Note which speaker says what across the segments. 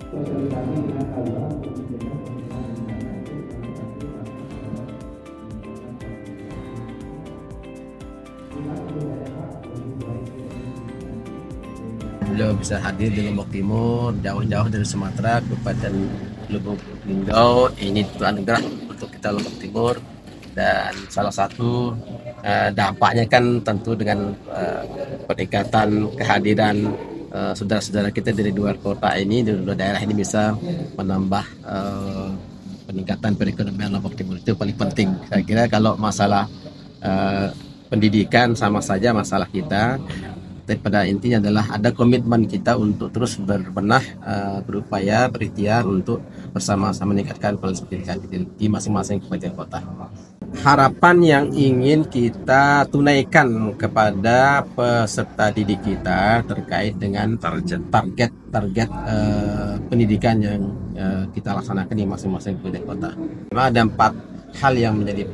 Speaker 1: Beliau bisa hadir di Lombok Timur, jauh-jauh dari Sumatera, Kabupaten Lubuk Linggau. Ini itu anugerah untuk kita Lombok Timur, dan salah satu dampaknya kan tentu dengan peningkatan kehadiran saudara-saudara kita dari luar kota ini, dari luar daerah ini, bisa menambah peningkatan perekonomian Lombok Timur. Itu paling penting. Saya kira kalau masalah pendidikan sama saja masalah kita. Tapi pada intinya adalah ada komitmen kita untuk terus berbenah, berupaya, berikhtiar untuk bersama-sama meningkatkan kualitas pendidikan di masing-masing kabupaten kota. Harapan yang ingin kita tunaikan kepada peserta didik kita terkait dengan target pendidikan yang kita laksanakan di masing-masing kabupaten kota. Memang ada 4 hal yang menjadi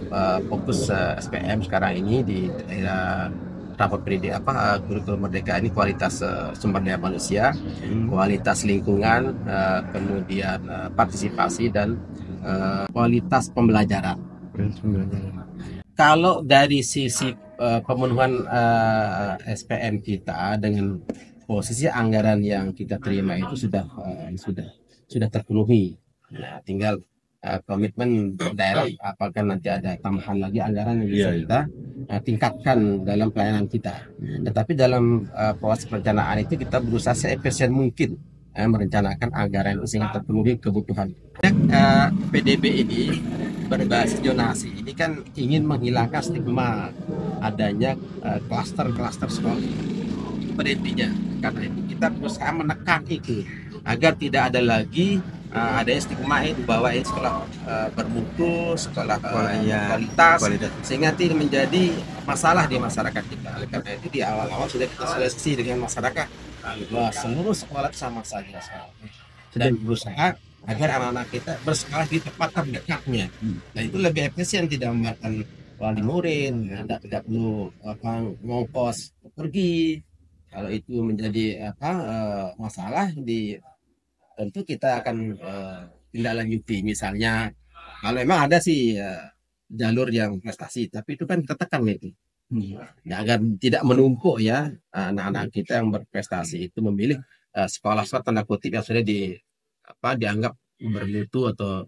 Speaker 1: fokus SPM sekarang ini di daerah rapat pendidik kurikulum merdeka ini: kualitas sumber daya manusia, kualitas lingkungan, kemudian partisipasi, dan kualitas pembelajaran. Kalau dari sisi pemenuhan SPM kita dengan posisi anggaran yang kita terima itu sudah terpenuhi. Nah, tinggal komitmen daerah, apakah nanti ada tambahan lagi anggaran yang bisa kita tingkatkan dalam pelayanan kita. Tetapi dalam proses perencanaan itu kita berusaha seefisien mungkin merencanakan anggaran itu sehingga terpenuhi kebutuhan. PDB ini berbasis zonasi ini kan ingin menghilangkan stigma adanya klaster-klaster sekolah pada intinya. Karena itu kita berusaha menekan itu agar tidak ada lagi adanya stigma itu bahwa sekolah bermutu, sekolah kualitas, sehingga tidak menjadi masalah di masyarakat kita. Oleh karena itu di awal-awal sudah kita seleksi dengan masyarakat bahwa seluruh sekolah sama saja dan berusaha agar anak-anak kita bersekolah di tempat terdekatnya. Nah, itu lebih efisien, tidak memakan wali murid, tidak perlu ngongkos pergi. Kalau itu menjadi masalah tentu kita akan tindak lanjuti. Misalnya kalau memang ada sih jalur yang prestasi, tapi itu kan kita tekan itu ya, agar tidak menumpuk ya anak-anak kita yang berprestasi itu memilih sekolah-sekolah tanda kutip yang sudah dianggap bermutu atau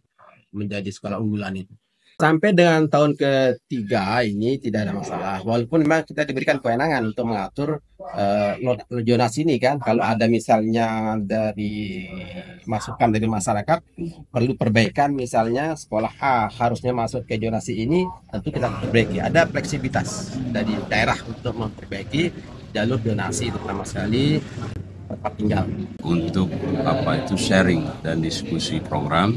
Speaker 1: menjadi sekolah unggulan itu. Sampai dengan tahun ketiga ini tidak ada masalah, walaupun memang kita diberikan kewenangan untuk mengatur zonasi ini kan. Kalau ada misalnya dari masukan dari masyarakat perlu perbaikan, misalnya sekolah A harusnya masuk ke zonasi ini, tentu kita perbaiki. Ada fleksibilitas dari daerah untuk memperbaiki jalur zonasi, terutama sekali tempat tinggal.
Speaker 2: Untuk sharing dan diskusi program,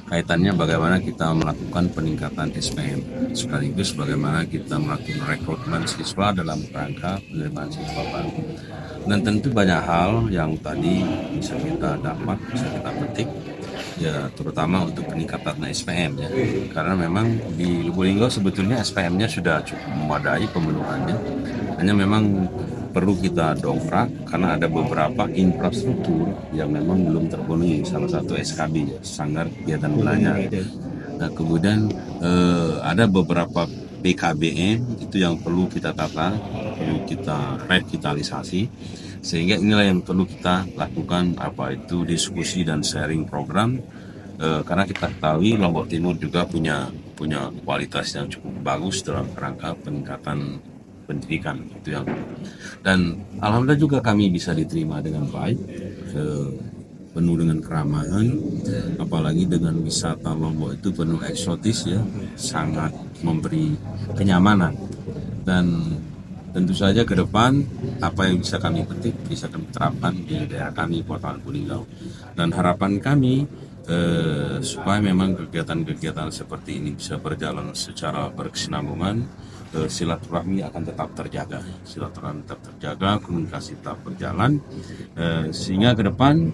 Speaker 2: kaitannya bagaimana kita melakukan peningkatan SPM, sekaligus bagaimana kita melakukan rekrutmen siswa dalam rangka penerimaan siswa baru. Dan tentu banyak hal yang tadi bisa kita dapat, bisa kita petik, ya terutama untuk peningkatan SPM ya. Karena memang di Lubuk Linggau sebetulnya SPM-nya sudah cukup memadai pemenuhannya, hanya memang perlu kita dongkrak karena ada beberapa infrastruktur yang memang belum terpenuhi. Salah satu SKB, Sanggar Kegiatan Belajar. Nah, kemudian ada beberapa PKBM itu yang perlu kita tata, perlu kita revitalisasi, sehingga inilah yang perlu kita lakukan diskusi dan sharing program, karena kita ketahui Lombok Timur juga punya kualitas yang cukup bagus dalam rangka peningkatan pendidikan itu yang, dan alhamdulillah juga kami bisa diterima dengan baik, penuh dengan keramahan, apalagi dengan wisata Lombok itu penuh eksotis ya, sangat memberi kenyamanan. Dan tentu saja ke depan apa yang bisa kami petik bisa kami terapkan di daerah kami Kota Lubuk Linggau, dan harapan kami supaya memang kegiatan-kegiatan seperti ini bisa berjalan secara berkesinambungan. Silaturahmi akan tetap terjaga, komunikasi tetap berjalan, sehingga ke depan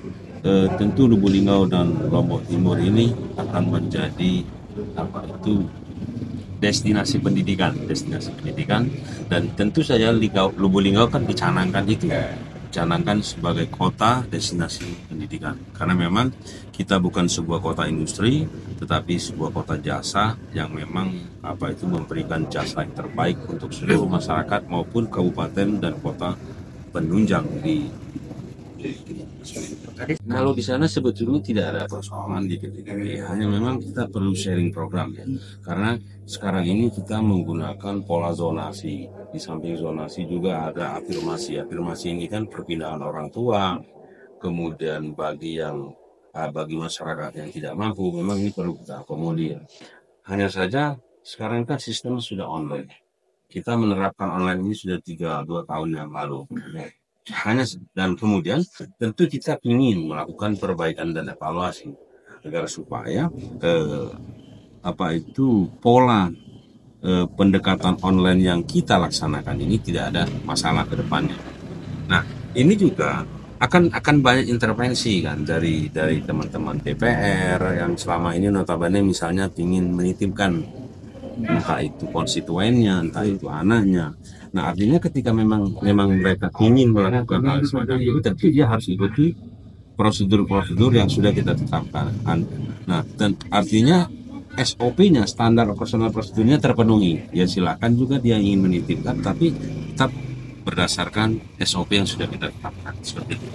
Speaker 2: tentu Lubuk Linggau dan Lombok Timur ini akan menjadi destinasi pendidikan, dan tentu saja Lubuk Linggau kan dicanangkan itu canangkan sebagai kota destinasi pendidikan. Karena memang kita bukan sebuah kota industri, tetapi sebuah kota jasa yang memang memberikan jasa yang terbaik untuk seluruh masyarakat maupun kabupaten dan kota penunjang di. Kalau di sana sebetulnya tidak ada persoalan di PTKI, hanya memang kita perlu sharing program ya. Karena sekarang ini kita menggunakan pola zonasi. Di samping zonasi juga ada afirmasi. Afirmasi ini kan perpindahan orang tua. Kemudian bagi masyarakat yang tidak mampu, memang ini perlu kita akomodir. Hanya saja sekarang kan sistem sudah online. Kita menerapkan online ini sudah 2 tahun yang lalu. Dan kemudian tentu kita ingin melakukan perbaikan dan evaluasi agar supaya pola pendekatan online yang kita laksanakan ini tidak ada masalah ke depannya. Nah, ini juga akan banyak intervensi kan dari teman-teman DPR yang selama ini notabene misalnya ingin menitipkan entah itu konstituennya, entah itu anaknya. Nah, artinya ketika memang mereka ingin melakukan hal semacam itu, tentu dia harus ikuti prosedur-prosedur yang sudah kita tetapkan. Nah, dan artinya SOP-nya, standar operasional prosedurnya terpenuhi. Ya silakan juga dia ingin menitipkan, tapi tetap berdasarkan SOP yang sudah kita tetapkan seperti itu.